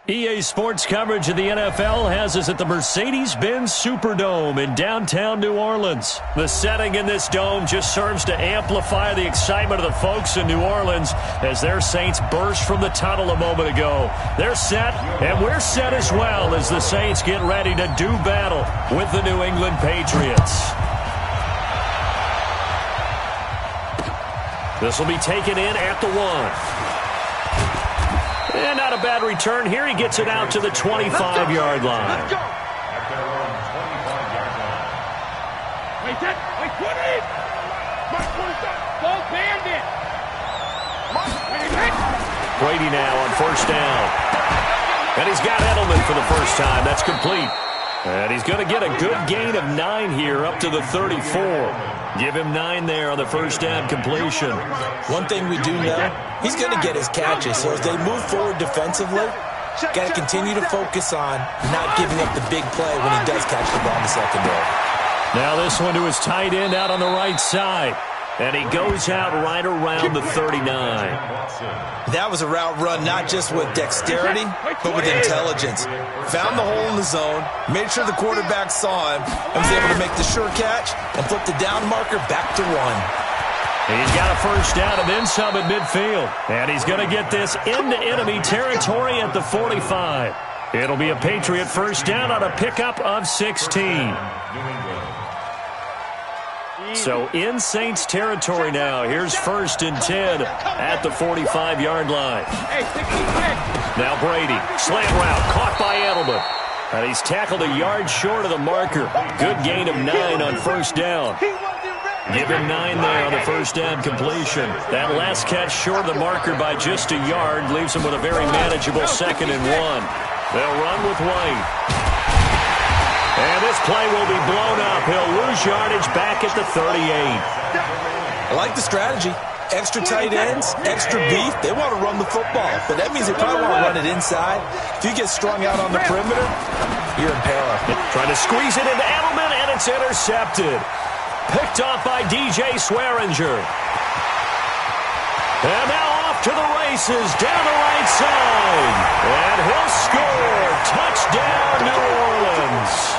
EA Sports coverage of the NFL has us at the Mercedes-Benz Superdome in downtown New Orleans. The setting in this dome just serves to amplify the excitement of the folks in New Orleans as their Saints burst from the tunnel a moment ago. They're set, and we're set as well as the Saints get ready to do battle with the New England Patriots. This will be taken in at the 1. And not a bad return here. He gets it out to the 25-yard line. Let's go. Wait, 20. Mark 27. Go bandit. Brady now on first down. And he's got Edelman for the first time. That's complete. And he's going to get a good gain of 9 here up to the 34. Give him 9 there on the first down completion. One thing we do know, he's going to get his catches. So as they move forward defensively, got to continue to focus on not giving up the big play when he does catch the ball in the secondary. Now this one to his tight end out on the right side. And he goes out right around the 39. That was a route run not just with dexterity, but with intelligence. Found the hole in the zone, made sure the quarterback saw him, and was able to make the sure catch and flip the down marker back to 1. He's got a first down and then some at midfield. And he's going to get this into enemy territory at the 45. It'll be a Patriot first down on a pickup of 16. So in Saints territory now. Here's 1st and 10 at the 45-yard line. Now Brady, slant route, caught by Edelman. And he's tackled a yard short of the marker. Good gain of 9 on first down. Give him 9 there on the first down completion. That last catch short of the marker by just a yard leaves him with a very manageable 2nd and 1. They'll run with White. And this play will be blown up. He'll lose yardage back at the 38. I like the strategy. Extra tight ends, extra beef. They want to run the football, but that means they probably want to run it inside. If you get strung out on the perimeter, you're in peril. Trying to squeeze it into Edelman, and it's intercepted. Picked off by DJ Swearinger. And now off to the races down the right side. And he'll score. Touchdown, New Orleans.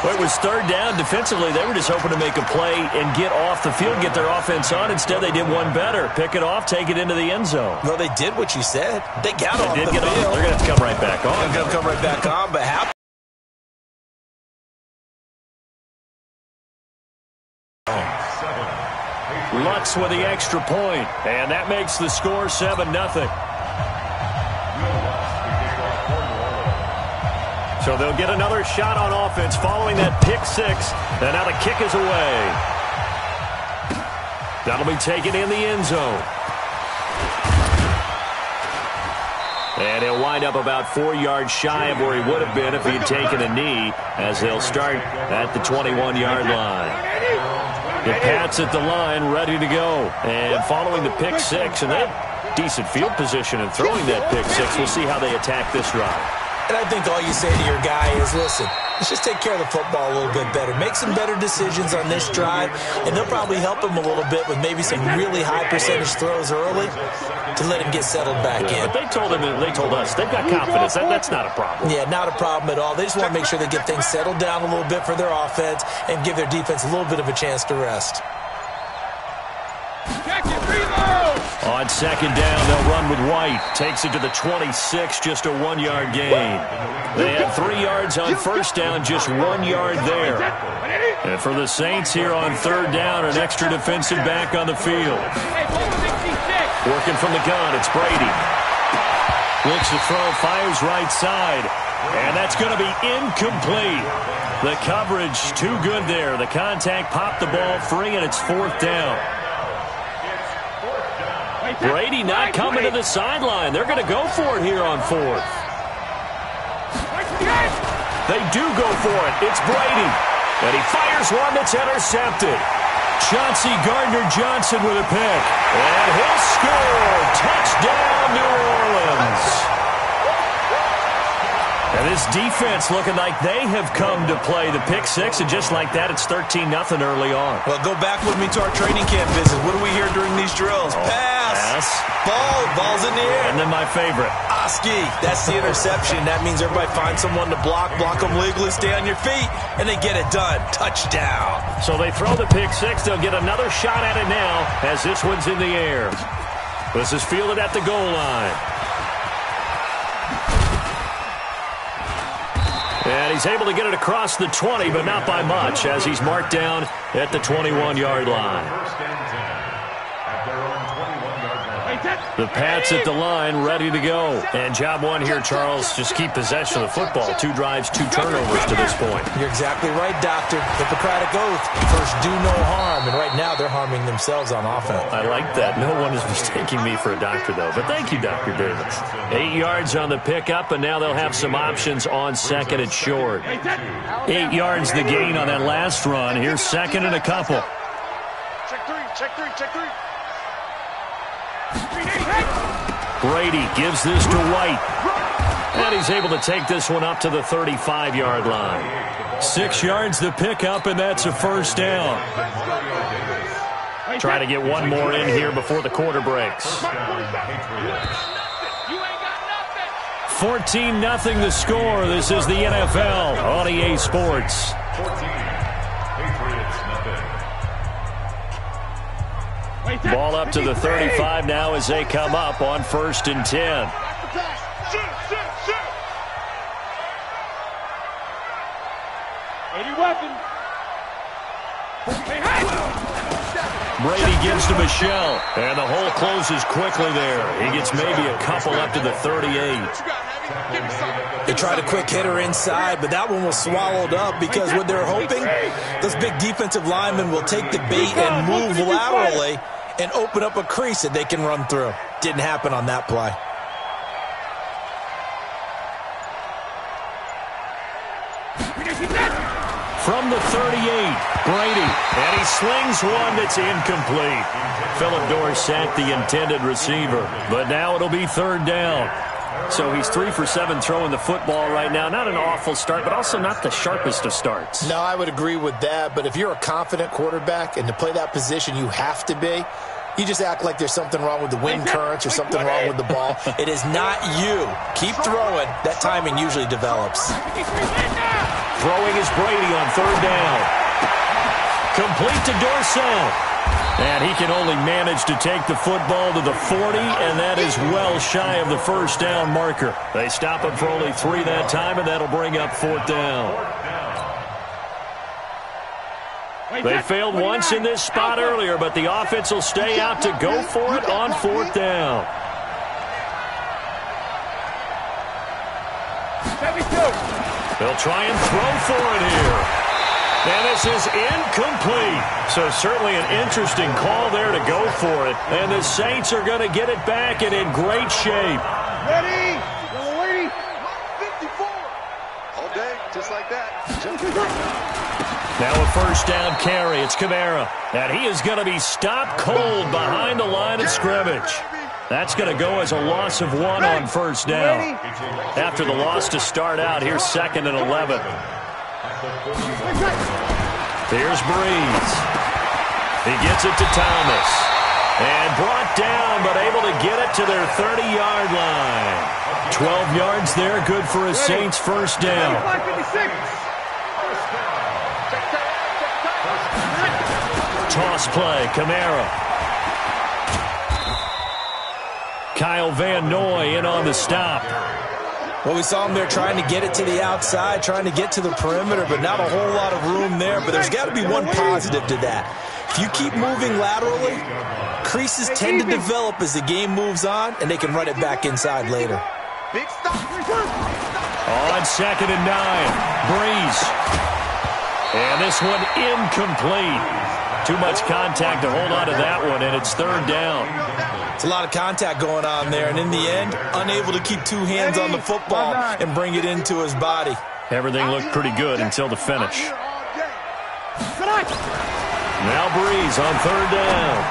Well, it was 3rd down. Defensively, they were just hoping to make a play and get off the field, get their offense on. Instead, they did one better. Pick it off, take it into the end zone. Well, they did what you said. They got off the field. They're going to have to come right back on. They're going to come right back on, but how? Lutz with the extra point, and that makes the score 7-0. So they'll get another shot on offense following that pick 6, and now the kick is away. That'll be taken in the end zone. And he'll wind up about 4 yards shy of where he would have been if he had taken a knee, as they'll start at the 21-yard line. The Pats at the line, ready to go. And following the pick 6, and they have decent field position in throwing that pick 6. We'll see how they attack this drive. And I think all you say to your guy is, listen, let's just take care of the football a little bit better. Make some better decisions on this drive, and they'll probably help him a little bit with maybe some really high percentage throws early to let him get settled back in. But they told us, they've got confidence. That's not a problem. Yeah, not a problem at all. They just want to make sure they get things settled down a little bit for their offense and give their defense a little bit of a chance to rest. On 2nd down, they'll run with White. Takes it to the 26, just a 1-yard gain. They had 3 yards on first down, just 1 yard there. And for the Saints here on 3rd down, an extra defensive back on the field. Working from the gun, it's Brady. Looks to throw, fires right side. And that's going to be incomplete. The coverage too good there. The contact popped the ball free, and it's 4th down. Brady not coming to the sideline. They're going to go for it here on 4th. They do go for it. It's Brady. And he fires one that's intercepted. Chauncey Gardner-Johnson with a pick. And he'll score. Touchdown, New Orleans. And this defense looking like they have come to play the pick 6, and just like that, it's 13-0 early on. Well, go back with me to our training camp visit. What do we hear during these drills? Pass. Ball's in the air. And then my favorite. Broski. That's the interception. That means everybody finds someone to block them legally, stay on your feet, and they get it done. Touchdown. So they throw the pick six. They'll get another shot at it now as this one's in the air. This is fielded at the goal line. And he's able to get it across the 20, but not by much, as he's marked down at the 21-yard line. The Pats at the line, ready to go. And job one here, Charles, just keep possession of the football. 2 drives, 2 turnovers to this point. You're exactly right, Doctor. Hippocratic oath. First, do no harm. And right now, they're harming themselves on offense. I like that. No one is mistaking me for a doctor, though. But thank you, Dr. Davis. 8 yards on the pickup, and now they'll have some options on second and short. 8 yards the gain on that last run. Here's second and a couple. Check three. Brady gives this to White. And he's able to take this one up to the 35-yard line. 6 yards the pickup, and that's a first down. Try to get one more in here before the quarter breaks. 14-0 the score. This is the NFL on EA Sports. Ball up to the 35 now as they come up on 1st and 10. Brady gives to Michelle, and the hole closes quickly there. He gets maybe a couple up to the 38. They tried a quick hitter inside, but that one was swallowed up because what they're hoping, those big defensive linemen will take the bait and move laterally and open up a crease that they can run through. Didn't happen on that play. From the 38, Brady, and he slings one that's incomplete. Philip Dorsett, the intended receiver, but now it'll be 3rd down. So he's 3 for 7 throwing the football right now. Not an awful start, but also not the sharpest of starts. No, I would agree with that, but if you're a confident quarterback and to play that position you have to be, you just act like there's something wrong with the wind currents or something wrong with the ball. It is not you. Keep throwing. That timing usually develops. Throwing is Brady on 3rd down. Complete to Dorsett. And he can only manage to take the football to the 40, and that is well shy of the 1st down marker. They stop him for only 3 that time, and that'll bring up 4th down. They failed once in this spot earlier, but the offense will stay out to go for it on 4th down. They'll try and throw for it here. And this is incomplete. So certainly an interesting call there to go for it. And the Saints are going to get it back and in great shape. Ready? Go, lady. 54. All day, just like that. Now a 1st down carry. It's Kamara. And he is going to be stopped cold behind the line of scrimmage. That's going to go as a loss of 1 on 1st down. After the loss to start out, here's 2nd and 11. Here's Breeze. He gets it to Thomas. And brought down, but able to get it to their 30-yard line. 12 yards there, good for a Saints 1st down. Toss play, Kamara. Kyle Van Noy in on the stop. Well, we saw him there trying to get it to the outside, trying to get to the perimeter, but not a whole lot of room there. But there's got to be one positive to that. If you keep moving laterally, creases tend to develop as the game moves on, and they can run it back inside later. Big stop. On 2nd and 9, Breeze. And this one incomplete. Too much contact to hold on to that one, and it's 3rd down. It's a lot of contact going on there, and in the end, unable to keep 2 hands on the football and bring it into his body. Everything looked pretty good until the finish. Now Breeze on 3rd down.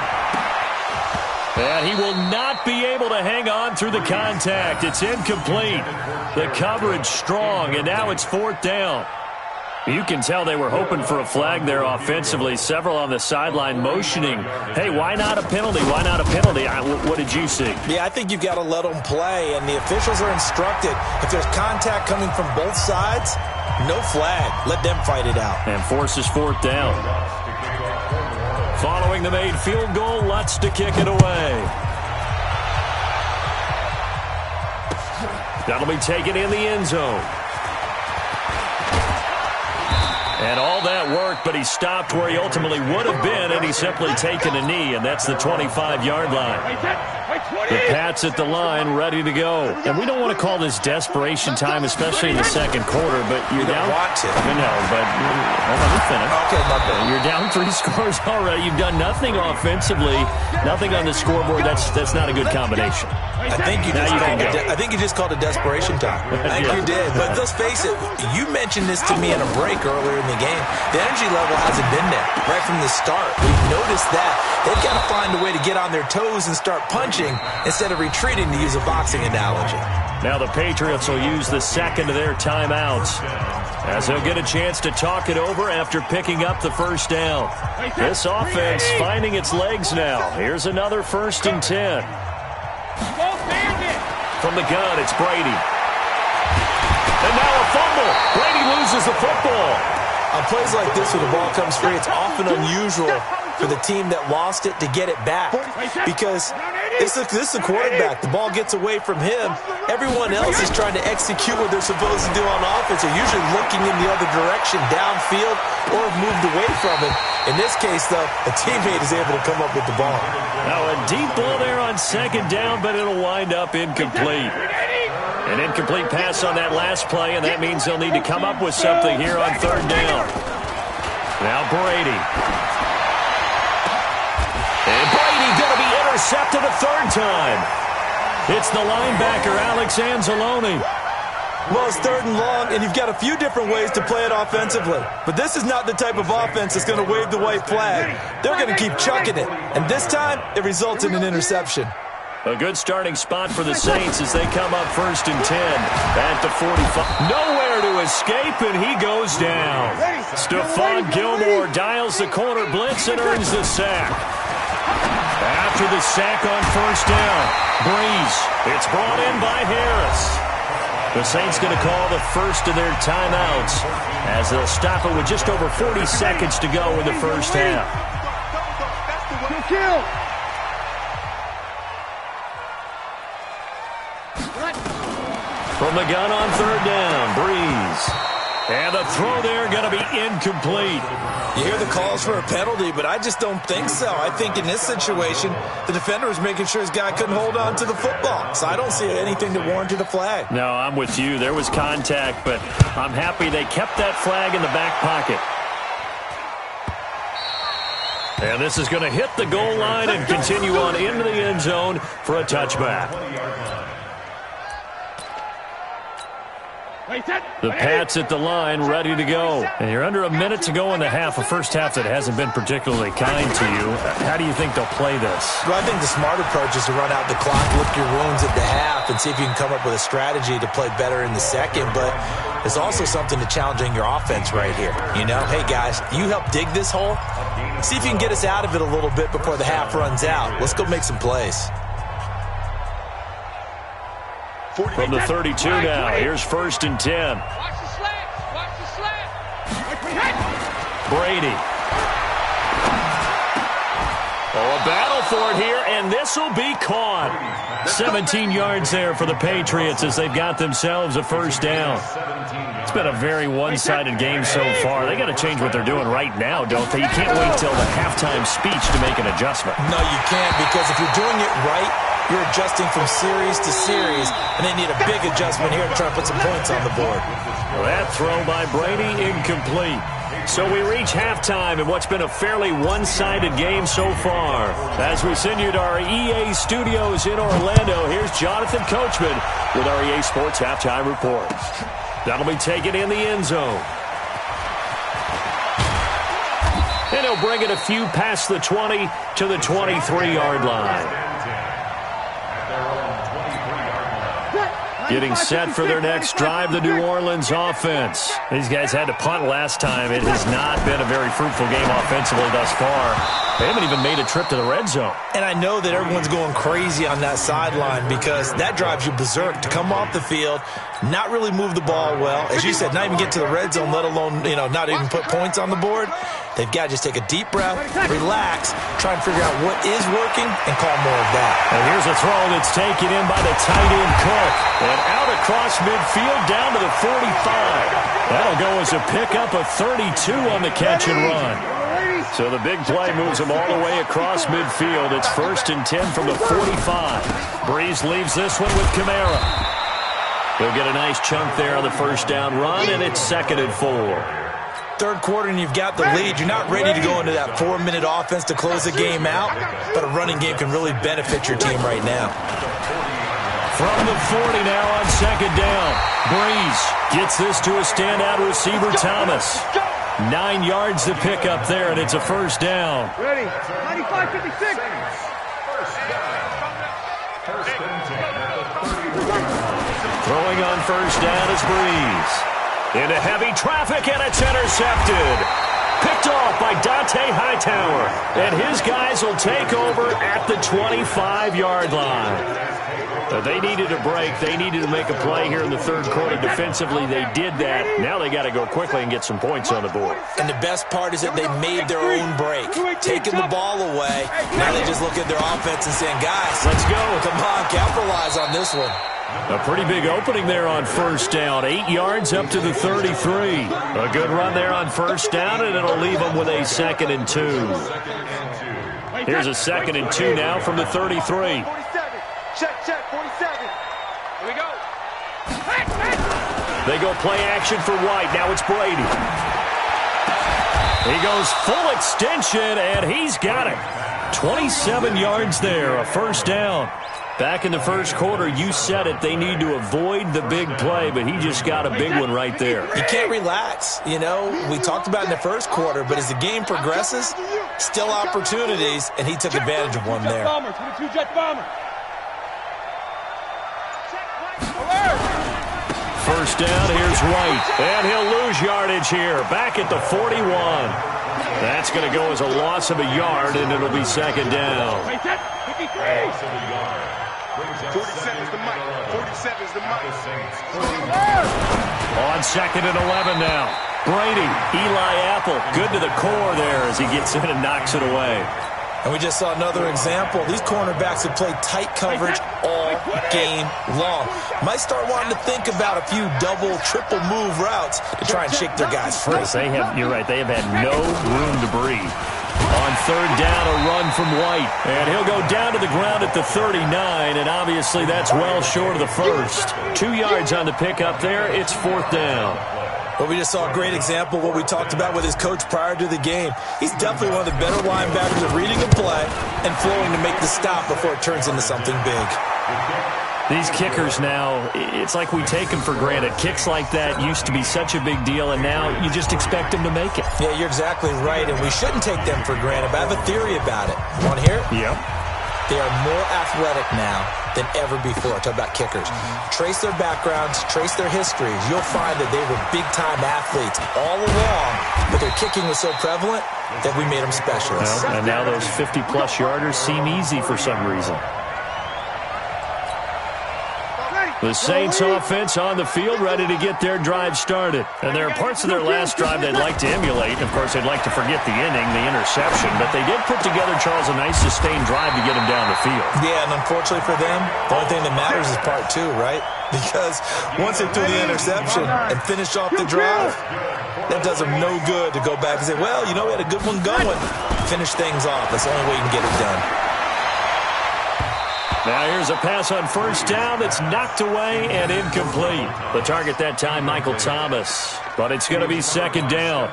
And he will not be able to hang on through the contact. It's incomplete. The coverage strong, and now it's 4th down. You can tell they were hoping for a flag there offensively. Several on the sideline motioning, hey, why not a penalty? Why not a penalty? What did you see? Yeah, I think you've got to let them play, and the officials are instructed. If there's contact coming from both sides, no flag. Let them fight it out. And forces fourth down. Following the made field goal, Lutz to kick it away. That'll be taken in the end zone. And all that worked, but he stopped where he ultimately would have been, and he's simply taken a knee, and that's the 25-yard line. The Pats at the line, ready to go. And we don't want to call this desperation time, especially in the second quarter, but you're down. Want to. I know, but let me finish. Okay, my bad. You're down 3 scores already. You've done nothing offensively, nothing on the scoreboard. That's not a good combination. I think you just called it desperation time. I think you did. But let's face it, you mentioned this to me in a break earlier in the game. The energy level hasn't been there right from the start. We've noticed that. They've got to find a way to get on their toes and start punching instead of retreating, to use a boxing analogy. Now the Patriots will use the second of their timeouts as they'll get a chance to talk it over after picking up the first down. This offense finding its legs now. Here's another 1st and 10. From the gun, it's Brady. And now a fumble. Brady loses the football. On plays like this where the ball comes free, it's often unusual for the team that lost it to get it back, because this is a quarterback. The ball gets away from him. Everyone else is trying to execute what they're supposed to do on offense. They're usually looking in the other direction, downfield, or have moved away from it. In this case, though, a teammate is able to come up with the ball. Now a deep ball there on second down, but it'll wind up incomplete. An incomplete pass on that last play, and that means they'll need to come up with something here on 3rd down. Now Brady. And Brady going to be intercepted a 3rd time. It's the linebacker, Alex Anzalone. Well, it's 3rd and long, and you've got a few different ways to play it offensively. But this is not the type of offense that's going to wave the white flag. They're going to keep chucking it. And this time, it results in an interception. A good starting spot for the Saints as they come up 1st and 10 at the 45. Nowhere to escape, and he goes down. Stephon Gilmore dials the corner blitz and earns the sack. After the sack on 1st down, Breeze. It's brought in by Harris. The Saints going to call the first of their timeouts as they'll stop it with just over 40 seconds to go in the first half. From the gun on 3rd down, Breeze. And the throw there going to be incomplete. You hear the calls for a penalty, but I just don't think so. I think in this situation, the defender was making sure his guy couldn't hold on to the football. So I don't see anything that warranted a flag. No, I'm with you. There was contact, but I'm happy they kept that flag in the back pocket. And this is going to hit the goal line and continue on into the end zone for a touchback. The Pats at the line, ready to go. And you're under a minute to go in the half, a first half that hasn't been particularly kind to you. How do you think they'll play this? Well, I think the smart approach is to run out the clock, lick your wounds at the half, and see if you can come up with a strategy to play better in the second. But there's also something to challenging your offense right here. You know, hey, guys, you help dig this hole. See if you can get us out of it a little bit before the half runs out. Let's go make some plays. From the 32 now, here's 1st and 10. Watch the slant. Watch the slant. Brady. Oh, a battle for it here, and this will be caught. 17 yards there for the Patriots as they've got themselves a first down. It's been a very one-sided game so far. They got to change what they're doing right now, don't they? You can't wait till the halftime speech to make an adjustment. No, you can't, because if you're doing it right, you're adjusting from series to series, and they need a big adjustment here to try to put some points on the board. Well, that throw by Brady incomplete. So we reach halftime in what's been a fairly one-sided game so far. As we send you to our EA studios in Orlando, here's Jonathan Coachman with our EA Sports Halftime Report. That'll be taken in the end zone. And he'll bring it a few past the 20 to the 23-yard line. getting set for their next drive, the New Orleans offense. These guys had to punt last time. It has not been a very fruitful game offensively thus far. They haven't even made a trip to the red zone. And I know that everyone's going crazy on that sideline because that drives you berserk to come off the field, not really move the ball well. As you said, not even get to the red zone, let alone, not even put points on the board. They've got to just take a deep breath, relax, try and figure out what is working, and call more of that. And here's a throw that's taken in by the tight end Cook. And out across midfield down to the 45. That'll go as a pickup of 32 on the catch and run. So the big play moves them all the way across midfield. It's 1st and 10 from the 45. Breeze leaves this one with Kamara. He'll get a nice chunk there on the first down run, and it's 2nd and 4. Third quarter and you've got the lead. You're not ready to go into that 4-minute offense to close the game out, but a running game can really benefit your team right now. From the 40 now on 2nd down. Breeze gets this to a standout receiver, Thomas. 9 yards to pick up there, and it's a 1st down. Ready. 95-56. Throwing on 1st down is Breeze. Into heavy traffic, and it's intercepted. Picked off by Dante Hightower. And his guys will take over at the 25-yard line. They needed a break. They needed to make a play here in the third quarter. Defensively, they did that. Now they got to go quickly and get some points on the board. And the best part is that they made their own break, taking the ball away. Now they just look at their offense and saying, guys, let's go. Come on, capitalize on this one. A pretty big opening there on 1st down. 8 yards up to the 33. A good run there on 1st down, and it'll leave them with a 2nd and 2. Here's a 2nd and 2 now from the 33. 47. Check, 47. Here we go. They go play action for White. Now it's Brady. He goes full extension, and he's got it. 27 yards there, a 1st down. Back in the first quarter, you said it, they need to avoid the big play, but he just got a big one right there. You can't relax. We talked about in the first quarter, but as the game progresses, still opportunities, and he took advantage of one there. 22-jet bomber. 1st down, here's White, and he'll lose yardage here, back at the 41. That's going to go as a loss of a yard, and it'll be 2nd down. 47 is the mic. 47 is the mic. On 2nd and 11 now. Brady, Eli Apple, good to the core there as he gets in and knocks it away. And we just saw another example. These cornerbacks have played tight coverage all game long. Might start wanting to think about a few double, triple move routes to try and shake their guys free. You're right, they have had no room to breathe. On 3rd down, a run from White. And he'll go down to the ground at the 39, and obviously that's well short of the first. 2 yards on the pickup there. It's 4th down. Well, we just saw a great example of what we talked about with his coach prior to the game. He's definitely one of the better linebackers at reading a play and flowing to make the stop before it turns into something big. These kickers now, it's like we take them for granted. Kicks like that used to be such a big deal, and now you just expect them to make it. Yeah, you're exactly right, and we shouldn't take them for granted, but I have a theory about it. Want to hear it? Yep. They are more athletic now than ever before. Talk about kickers. Trace their backgrounds, trace their histories. You'll find that they were big-time athletes all along, but their kicking was so prevalent that we made them specialists. Well, and now those 50-plus yarders seem easy for some reason. The Saints offense on the field, ready to get their drive started. And there are parts of their last drive they'd like to emulate. Of course, they'd like to forget the inning, the interception. But they did put together, Charles, a nice sustained drive to get him down the field. Yeah, and unfortunately for them, the only thing that matters is part 2, right? Because once they threw the interception and finished off the drive, that does them no good to go back and say, well, we had a good one going. Finish things off. That's the only way you can get it done. Now here's a pass on 1st down that's knocked away and incomplete. The target that time, Michael Thomas. But it's going to be 2nd down.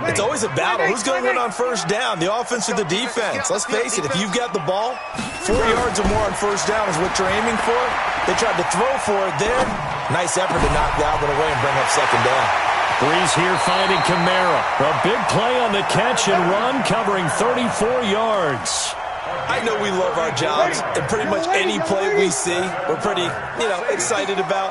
It's always a battle. Who's going to win on 1st down, the offense or the defense? Let's face it, if you've got the ball, 4 yards or more on 1st down is what you're aiming for. They tried to throw for it there. Nice effort to knock that one away and bring up 2nd down. Breeze here finding Kamara. A big play on the catch and run, covering 34 yards. I know we love our jobs, and pretty much any play we see, we're pretty, excited about.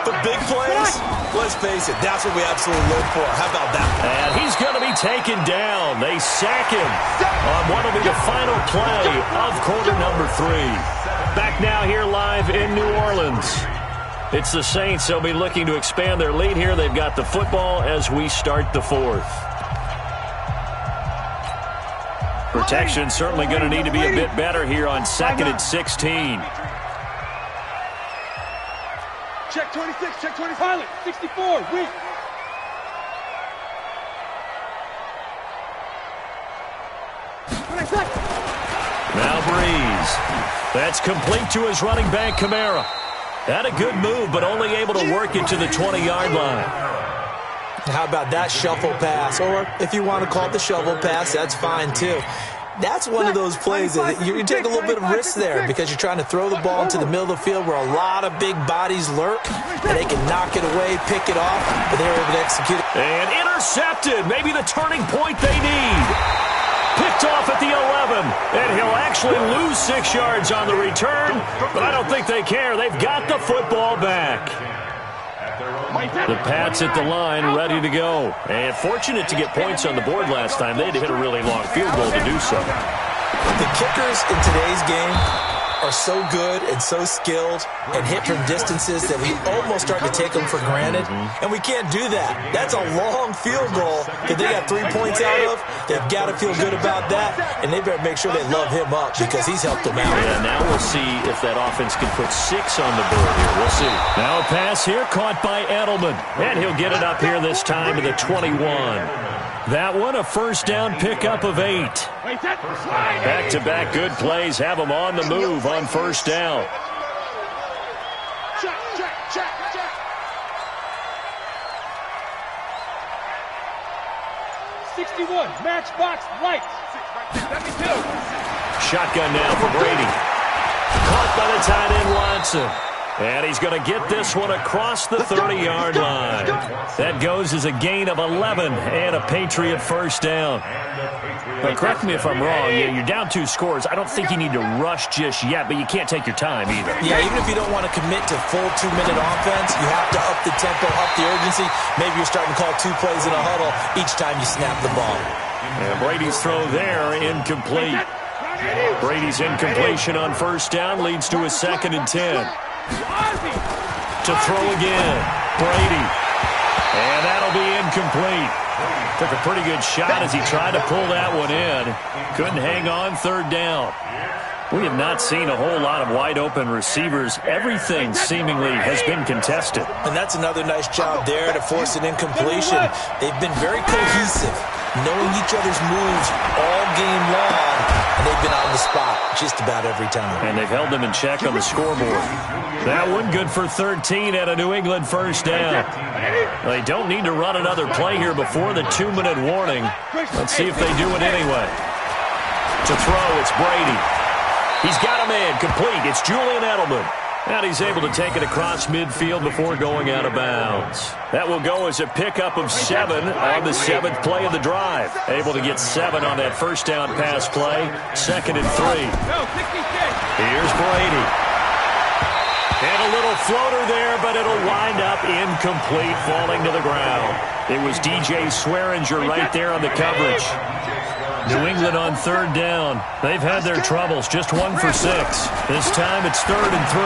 But big plays, let's face it, that's what we absolutely live for. How about that? And he's going to be taken down. They sack him on what will be the final play of quarter number 3. Back now here live in New Orleans. It's the Saints. They'll be looking to expand their lead here. They've got the football as we start the 4th. Protection certainly going to need to be a bit better here on 2nd and 16. Check 26, check 20. Pilot, 64, weak. Now Breeze. That's complete to his running back, Kamara. Had a good move, but only able to work it to the 20-yard line. How about that shuffle pass? Or if you want to call it the shovel pass, that's fine too. That's one of those plays that you take a little bit of risk there because you're trying to throw the ball into the middle of the field where a lot of big bodies lurk, and they can knock it away, pick it off, but they're able to execute it. And intercepted. Maybe the turning point they need. Picked off at the 11, and he'll actually lose 6 yards on the return, but I don't think they care. They've got the football back. The Pats at the line, ready to go. And fortunate to get points on the board last time. They had to hit a really long field goal to do so. The kickers in today's game are so good and so skilled and hit from distances that we almost start to take them for granted, and we can't do that. That's a long field goal that they got 3 points out of. They've got to feel good about that, and they better make sure they love him up because he's helped them out. Yeah, now we'll see if that offense can put 6 on the board here. We'll see. Now a pass here caught by Edelman, and he'll get it up here this time to the 21. That one, a first down pickup of 8. Back-to-back good plays have them on the move on first down. Check, check, check, check. 61, matchbox lights. 72. Shotgun now for Brady. Caught by the tight end Watson. And he's going to get this one across the 30-yard line. That goes as a gain of 11 and a Patriot first down. But correct me if I'm wrong. You're down 2 scores. I don't think you need to rush just yet, but you can't take your time either. Yeah, even if you don't want to commit to full 2-minute offense, you have to up the tempo, up the urgency. Maybe you're starting to call 2 plays in a huddle each time you snap the ball. And Brady's throw there, incomplete. Brady's incompletion on first down leads to a 2nd and 10. To throw again, Brady. And that'll be incomplete. Took a pretty good shot as he tried to pull that one in. Couldn't hang on, 3rd down. We have not seen a whole lot of wide-open receivers. Everything seemingly has been contested. And that's another nice job there to force an incompletion. They've been very cohesive, knowing each other's moves all game long, and they've been on the spot just about every time. And they've held them in check on the scoreboard. That one good for 13 at a New England first down. They don't need to run another play here before the 2-minute warning. Let's see if they do it anyway. To throw, it's Brady. He's got a man complete. It's Julian Edelman. And he's able to take it across midfield before going out of bounds. That will go as a pickup of 7 on the 7th play of the drive. Able to get 7 on that first down pass play. 2nd and 3. Here's Brady. And a little floater there, but it'll wind up incomplete, falling to the ground. It was DJ Swearinger right there on the coverage. New England on 3rd down. They've had their troubles, just 1 for 6. This time it's 3rd and 3.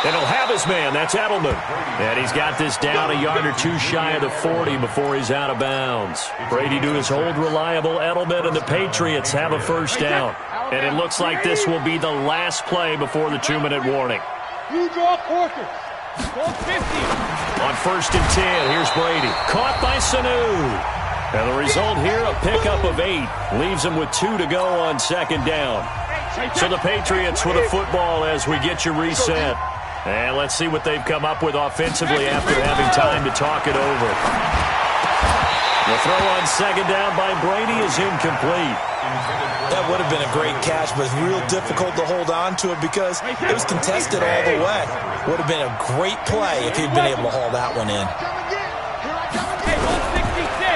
And he'll have his man, that's Edelman. And he's got this down a yard or 2 shy of the 40 before he's out of bounds. Brady to his hold reliable Edelman, and the Patriots have a first down. And it looks like this will be the last play before the 2-minute warning. You draw quarters. 50. On 1st and 10, here's Brady. Caught by Sanu. And the result here, a pickup of 8. Leaves him with 2 to go on 2nd down. So the Patriots with a football as we get you reset. And let's see what they've come up with offensively after having time to talk it over. The throw on 2nd down by Brady is incomplete. That would have been a great catch, but it's real difficult to hold on to it because it was contested all the way. Would have been a great play if he'd been able to haul that one in.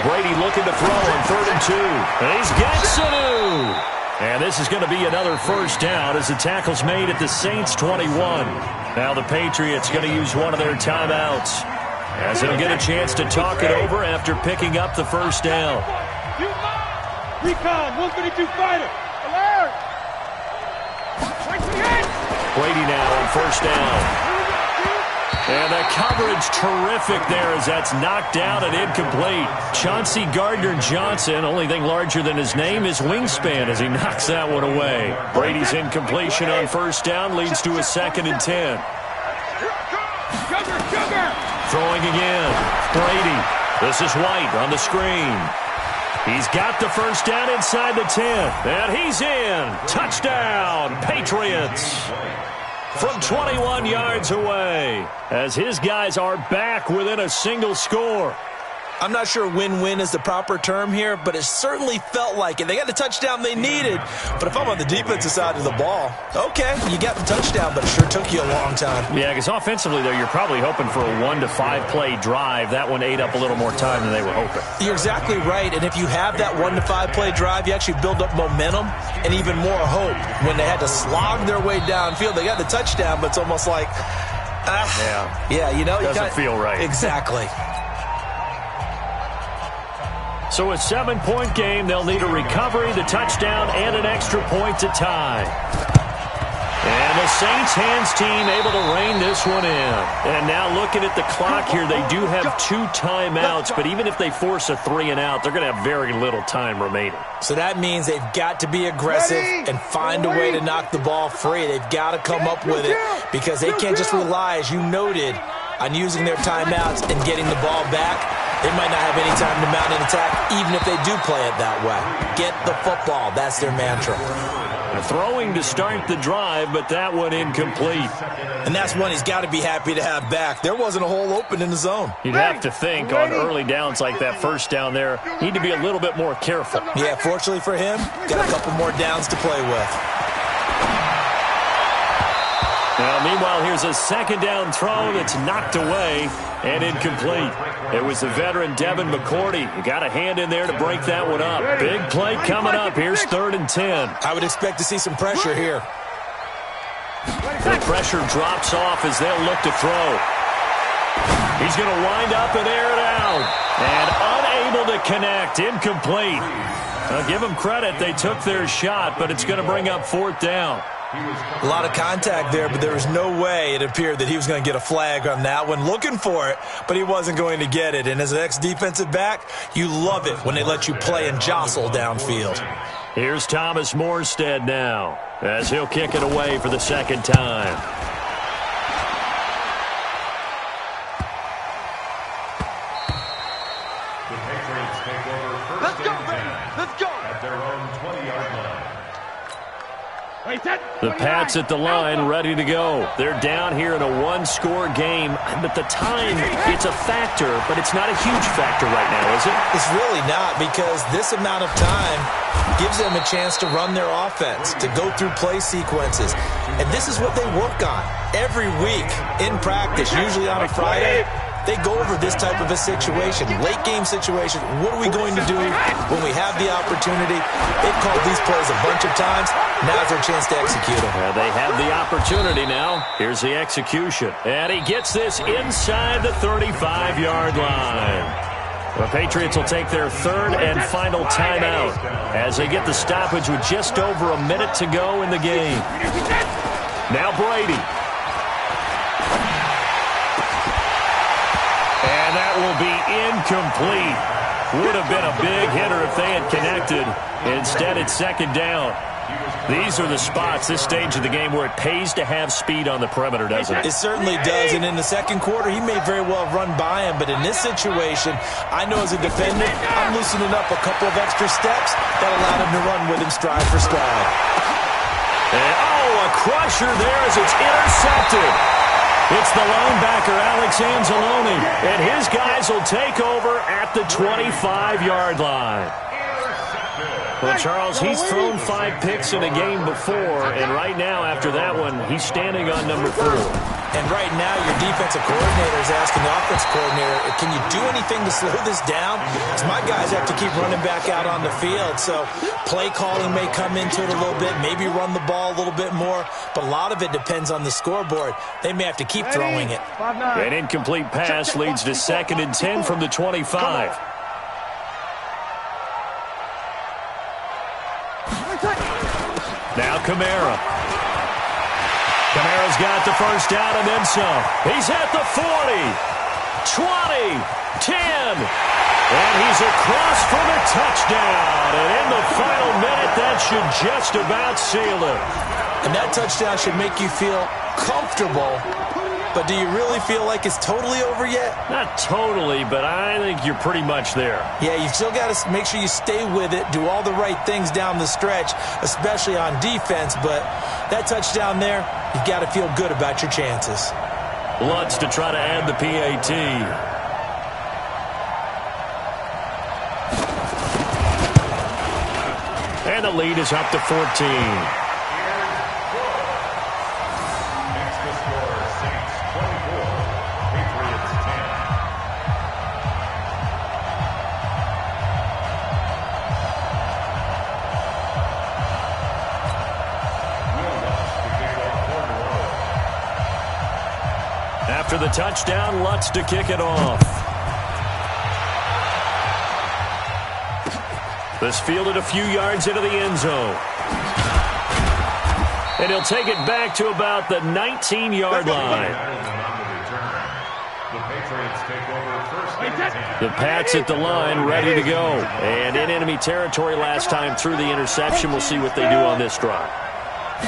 Brady looking to throw on 3rd and 2. And he's got Sanu. And this is going to be another first down as the tackle's made at the Saints 21. Now the Patriots going to use one of their timeouts as they'll get a chance to talk it over after picking up the first down. Recon, 132 fighter. Alert! Brady now on first down. And the coverage terrific there as that's knocked down and incomplete. Chauncey Gardner-Johnson, only thing larger than his name is wingspan as he knocks that one away. Brady's incompletion on first down leads to a 2nd and 10. Throwing again. Brady. This is White on the screen. He's got the first down inside the 10. And he's in. Touchdown, Patriots. From 21 yards away, as his guys are back within a single score. I'm not sure win-win is the proper term here, but it certainly felt like it. They got the touchdown they needed, but if I'm on the defensive side of the ball, okay, you got the touchdown, but it sure took you a long time. Yeah, because offensively, though, you're probably hoping for a 1 to 5 play drive. That one ate up a little more time than they were hoping. You're exactly right, and if you have that 1 to 5 play drive, you actually build up momentum and even more hope. When they had to slog their way downfield, they got the touchdown, but it's almost like, you know. Doesn't feel right. Exactly. So a 7-point game, they'll need a recovery, the touchdown, and an extra point to tie. And the Saints hands team able to rein this one in. And now looking at the clock here, they do have 2 timeouts, but even if they force a 3 and out, they're going to have very little time remaining. So that means they've got to be aggressive and find a way to knock the ball free. They've got to come up with it because they can't just rely, as you noted, on using their timeouts and getting the ball back. They might not have any time to mount an attack, even if they do play it that way. Get the football. That's their mantra. Throwing to start the drive, but that one incomplete. And that's one he's got to be happy to have back. There wasn't a hole open in the zone. You'd have to think on early downs like that first down there, need to be a little bit more careful. Yeah, fortunately for him, got a couple more downs to play with. Now, meanwhile, here's a 2nd down throw that's knocked away and incomplete. It was the veteran Devin McCourty. You got a hand in there to break that one up. Big play coming up. Here's 3rd and 10. I would expect to see some pressure here. The pressure drops off as they'll look to throw. He's going to wind up and air it out. And unable to connect. Incomplete. I'll give them credit. They took their shot, but it's going to bring up 4th down. A lot of contact there, but there was no way it appeared that he was going to get a flag on that one. Looking for it, but he wasn't going to get it. And as an ex-defensive back, you love it when they let you play and jostle downfield. Here's Thomas Morstead now as he'll kick it away for the 2nd time. The Patriots take over first and 10. Let's go. At their own 20-yard line. The Pats at the line, ready to go. They're down here in a 1-score game, but the time, it's a factor, but it's not a huge factor right now, is it? It's really not, because this amount of time gives them a chance to run their offense, to go through play sequences. And this is what they work on every week in practice, usually on a Friday. They go over this type of a situation, late game situation. What are we going to do when we have the opportunity? They've called these plays a bunch of times. Now's their chance to execute them. They have the opportunity now. Here's the execution. And he gets this inside the 35-yard line. The Patriots will take their 3rd and final timeout as they get the stoppage with just over a minute to go in the game. Now Brady. And that will be incomplete. Would have been a big hitter if they had connected. Instead, it's 2nd down. These are the spots, this stage of the game, where it pays to have speed on the perimeter, doesn't it? It certainly does, and in the 2nd quarter, he may very well run by him, but in this situation, I know as a defender, I'm loosening up a couple of extra steps that allowed him to run with him stride for stride. And, a crusher there as it's intercepted. It's the linebacker, Alex Anzalone, and his guys will take over at the 25-yard line. Well, Charles, he's thrown 5 picks in a game before, and right now, after that one, he's standing on number 4. And right now, your defensive coordinator is asking the offensive coordinator, can you do anything to slow this down? Because my guys have to keep running back out on the field. So play calling may come into it a little bit, maybe run the ball a little bit more, but a lot of it depends on the scoreboard. They may have to keep throwing it. An incomplete pass leads to 2nd and 10 from the 25. Now Kamara. Kamara's got the first down and then some. He's at the 40, 20, 10, and he's across for the touchdown. And in the final minute, that should just about seal it. And that touchdown should make you feel comfortable. But do you really feel like it's totally over yet? Not totally, but I think you're pretty much there. Yeah, you've still got to make sure you stay with it, do all the right things down the stretch, especially on defense. But that touchdown there, you've got to feel good about your chances. Lutz to try to add the PAT. And the lead is up to 14. After the touchdown, Lutz to kick it off. This fielded a few yards into the end zone. And he'll take it back to about the 19-yard line. The Pats at the line, ready to go. And in enemy territory last time through the interception. We'll see what they do on this drive.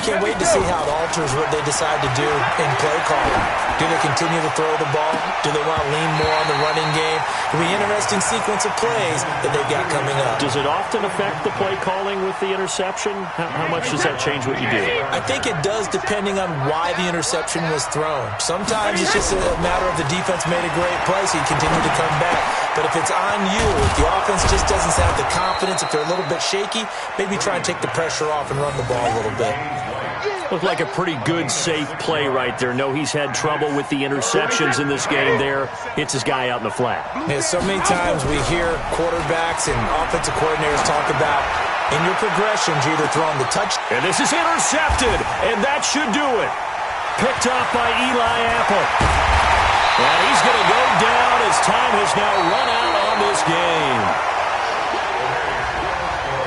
Can't wait to see how it alters what they decide to do in play calling. Do they continue to throw the ball? Do they want to lean more on the running game? It'll be an interesting sequence of plays that they've got coming up. Does it often affect the play calling with the interception? How much does that change what you do? I think it does depending on why the interception was thrown. Sometimes it's just a matter of the defense made a great play, so you continue to come back. But if it's on you, if the offense just doesn't have the confidence, if they're a little bit shaky, maybe try and take the pressure off and run the ball a little bit. Looked like a pretty good, safe play right there. No, he's had trouble with the interceptions in this game there. Hits his guy out in the flat. Yeah, so many times we hear quarterbacks and offensive coordinators talk about in your progressions, you're either throwing the touch. And this is intercepted, and that should do it. Picked off by Eli Apple. And he's going to go down as time has now run out on this game.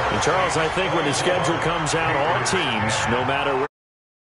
And Charles, I think when the schedule comes out, all teams, no matter